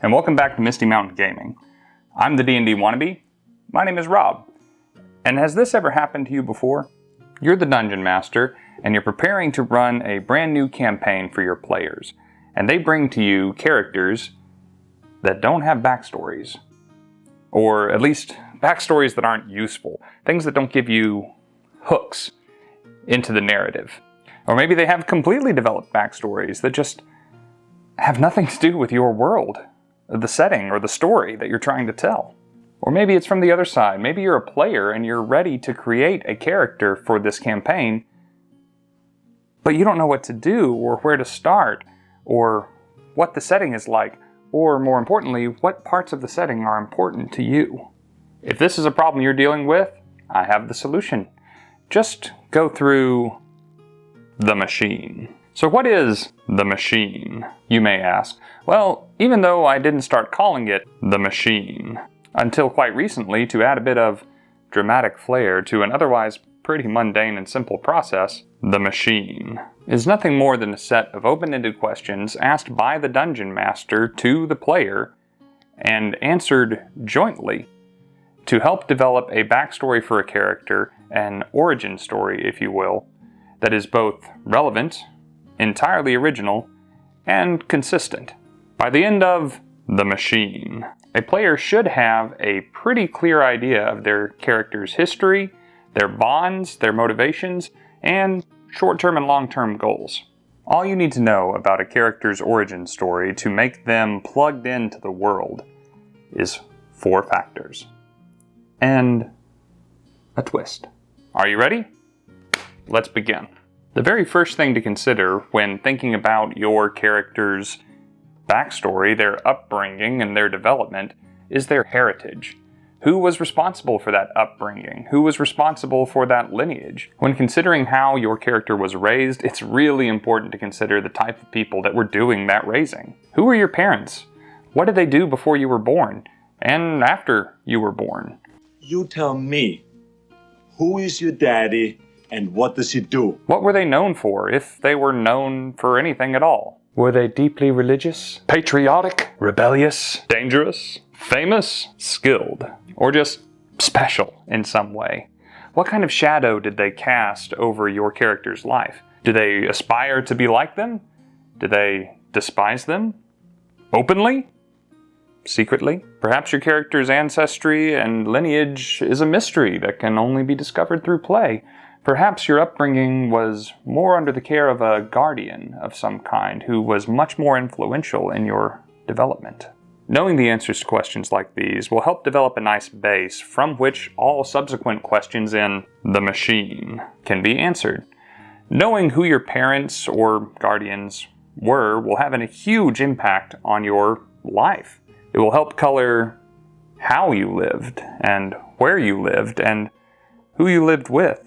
and welcome back to Misty Mountain Gaming. I'm the D&D wannabe. My name is Rob. And has this ever happened to you before? You're the Dungeon Master, and you're preparing to run a brand new campaign for your players. And they bring to you characters that don't have backstories. Or at least backstories that aren't useful. Things that don't give you hooks into the narrative. Or maybe they have completely developed backstories that just have nothing to do with your world, the setting, or the story that you're trying to tell. Or maybe it's from the other side. Maybe you're a player and you're ready to create a character for this campaign, but you don't know what to do, or where to start, or what the setting is like, or more importantly, what parts of the setting are important to you. If this is a problem you're dealing with, I have the solution. Just go through the machine. So what is the machine, you may ask? Well, even though I didn't start calling it the machine until quite recently to add a bit of dramatic flair to an otherwise pretty mundane and simple process, the machine is nothing more than a set of open-ended questions asked by the Dungeon Master to the player and answered jointly to help develop a backstory for a character, an origin story, if you will, that is both relevant, entirely original, and consistent. By the end of the machine, a player should have a pretty clear idea of their character's history, their bonds, their motivations, and short-term and long-term goals. All you need to know about a character's origin story to make them plugged into the world is 4 factors. And a twist. Are you ready? Let's begin. The very first thing to consider when thinking about your character's backstory, their upbringing, and their development is their heritage. Who was responsible for that upbringing? Who was responsible for that lineage? When considering how your character was raised, it's really important to consider the type of people that were doing that raising. Who were your parents? What did they do before you were born? And after you were born? You tell me, who is your daddy and what does he do? What were they known for, if they were known for anything at all? Were they deeply religious, patriotic, rebellious, dangerous, famous, skilled, or just special in some way? What kind of shadow did they cast over your character's life? Do they aspire to be like them? Do they despise them? Openly? Secretly? Perhaps your character's ancestry and lineage is a mystery that can only be discovered through play. Perhaps your upbringing was more under the care of a guardian of some kind who was much more influential in your development. Knowing the answers to questions like these will help develop a nice base from which all subsequent questions in the machine can be answered. Knowing who your parents or guardians were will have a huge impact on your life. It will help color how you lived, and where you lived, and who you lived with.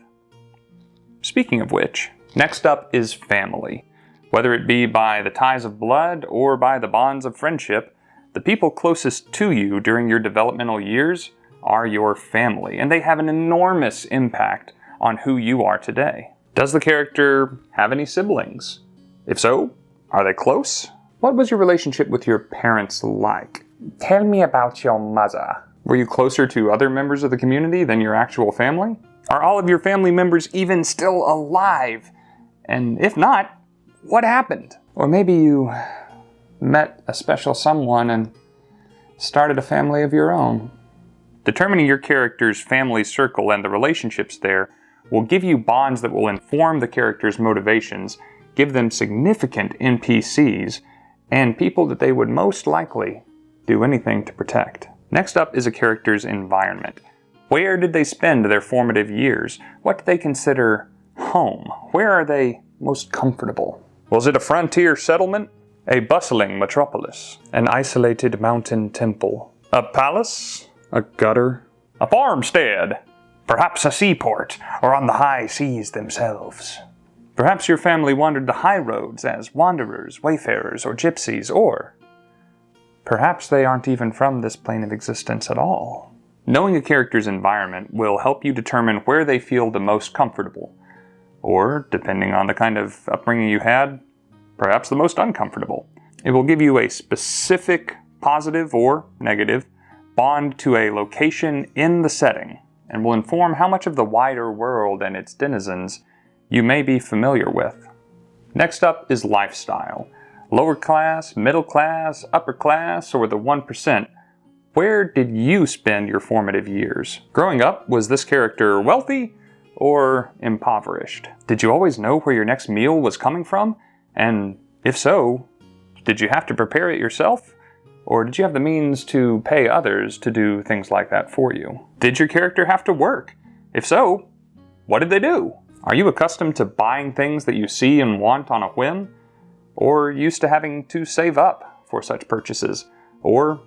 Speaking of which, next up is family. Whether it be by the ties of blood or by the bonds of friendship, the people closest to you during your developmental years are your family, and they have an enormous impact on who you are today. Does the character have any siblings? If so, are they close? What was your relationship with your parents like? Tell me about your mother. Were you closer to other members of the community than your actual family? Are all of your family members even still alive? And if not, what happened? Or maybe you met a special someone and started a family of your own. Determining your character's family circle and the relationships there will give you bonds that will inform the character's motivations, give them significant NPCs, and people that they would most likely do anything to protect. Next up is a character's environment. Where did they spend their formative years? What do they consider home? Where are they most comfortable? Was it a frontier settlement? A bustling metropolis? An isolated mountain temple? A palace? A gutter? A farmstead? Perhaps a seaport, or on the high seas themselves? Perhaps your family wandered the high roads as wanderers, wayfarers, or gypsies, or perhaps they aren't even from this plane of existence at all. Knowing a character's environment will help you determine where they feel the most comfortable, or, depending on the kind of upbringing you had, perhaps the most uncomfortable. It will give you a specific positive or negative, bond to a location in the setting, and will inform how much of the wider world and its denizens you may be familiar with. Next up is lifestyle. Lower class, middle class, upper class, or the 1%. Where did you spend your formative years? Growing up, was this character wealthy or impoverished? Did you always know where your next meal was coming from? And if so, did you have to prepare it yourself? Or did you have the means to pay others to do things like that for you? Did your character have to work? If so, what did they do? Are you accustomed to buying things that you see and want on a whim? Or used to having to save up for such purchases? Or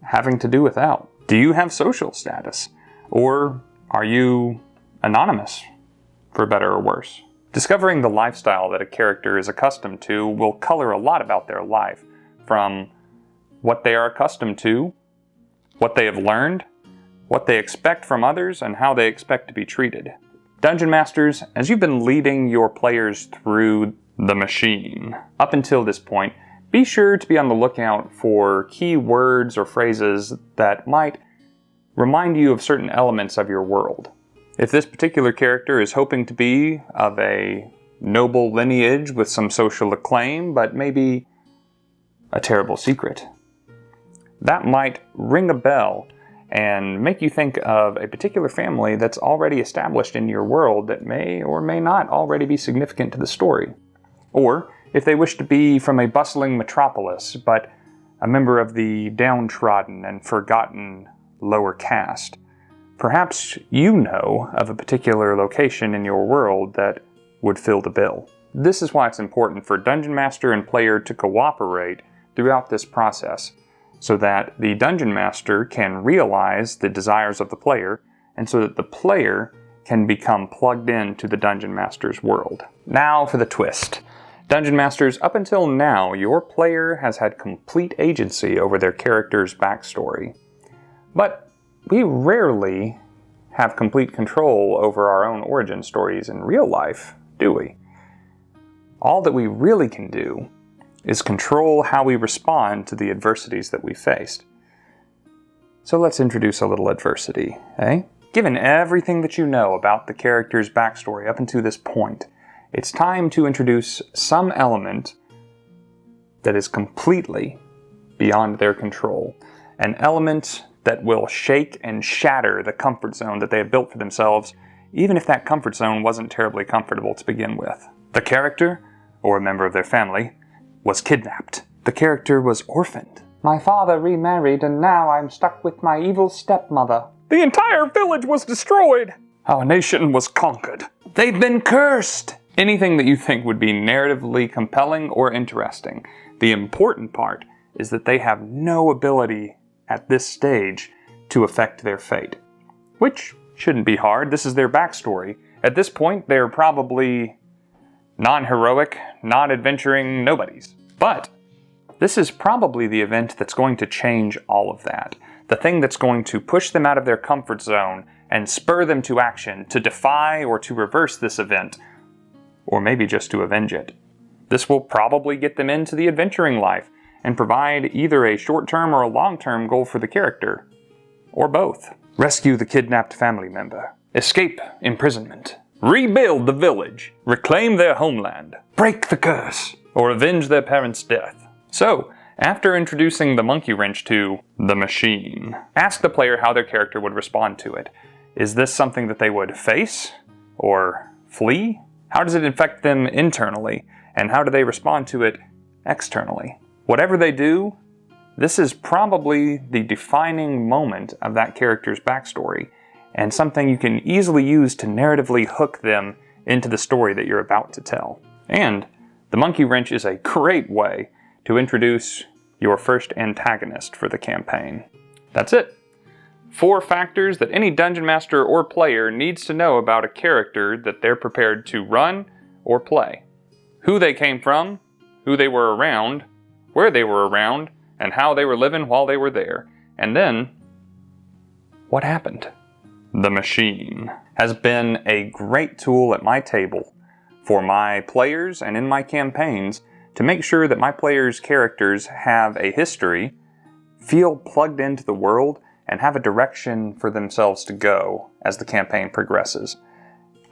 having to do without? Do you have social status? Or are you anonymous, for better or worse? Discovering the lifestyle that a character is accustomed to will color a lot about their life, from what they are accustomed to, what they have learned, what they expect from others, and how they expect to be treated. Dungeon Masters, as you've been leading your players through the machine up until this point, be sure to be on the lookout for key words or phrases that might remind you of certain elements of your world. If this particular character is hoping to be of a noble lineage with some social acclaim, but maybe a terrible secret, that might ring a bell and make you think of a particular family that's already established in your world that may or may not already be significant to the story. Or if they wish to be from a bustling metropolis, but a member of the downtrodden and forgotten lower caste, perhaps you know of a particular location in your world that would fill the bill. This is why it's important for Dungeon Master and player to cooperate throughout this process, so that the Dungeon Master can realize the desires of the player, and so that the player can become plugged into the Dungeon Master's world. Now for the twist. Dungeon Masters, up until now, your player has had complete agency over their character's backstory. But we rarely have complete control over our own origin stories in real life, do we? All that we really can do is control how we respond to the adversities that we faced. So let's introduce a little adversity, eh? Given everything that you know about the character's backstory up until this point, it's time to introduce some element that is completely beyond their control. An element that will shake and shatter the comfort zone that they have built for themselves, even if that comfort zone wasn't terribly comfortable to begin with. The character, or a member of their family, was kidnapped. The character was orphaned. My father remarried and now I'm stuck with my evil stepmother. The entire village was destroyed. Our nation was conquered. They've been cursed. Anything that you think would be narratively compelling or interesting. The important part is that they have no ability at this stage to affect their fate. Which shouldn't be hard. This is their backstory. At this point, they're probably non-heroic, non-adventuring nobodies. But this is probably the event that's going to change all of that. The thing that's going to push them out of their comfort zone and spur them to action, to defy or to reverse this event, or maybe just to avenge it. This will probably get them into the adventuring life and provide either a short-term or a long-term goal for the character, or both. Rescue the kidnapped family member, escape imprisonment, rebuild the village, reclaim their homeland, break the curse, or avenge their parents' death. So, after introducing the monkey wrench to the machine, ask the player how their character would respond to it. Is this something that they would face or flee? How does it affect them internally, and how do they respond to it externally? Whatever they do, this is probably the defining moment of that character's backstory, and something you can easily use to narratively hook them into the story that you're about to tell. And the monkey wrench is a great way to introduce your first antagonist for the campaign. That's it. 4 factors that any Dungeon Master or player needs to know about a character that they're prepared to run or play. Who they came from, who they were around, where they were around, and how they were living while they were there. And then, what happened? The machine has been a great tool at my table for my players and in my campaigns to make sure that my players' characters have a history feel plugged into the world and have a direction for themselves to go as the campaign progresses.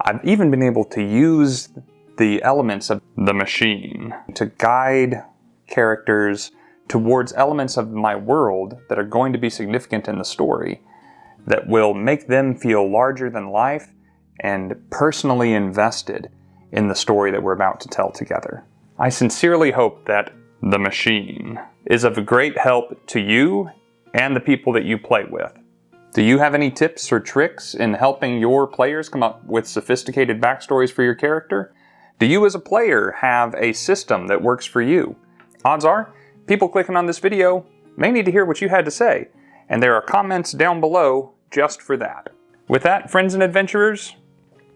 I've even been able to use the elements of the machine to guide characters towards elements of my world that are going to be significant in the story, that will make them feel larger than life and personally invested in the story that we're about to tell together. I sincerely hope that the machine is of great help to you and the people that you play with. Do you have any tips or tricks in helping your players come up with sophisticated backstories for your character? Do you as a player have a system that works for you? Odds are, people clicking on this video may need to hear what you had to say, and there are comments down below just for that. With that, friends and adventurers,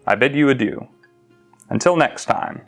I bid you adieu. Until next time.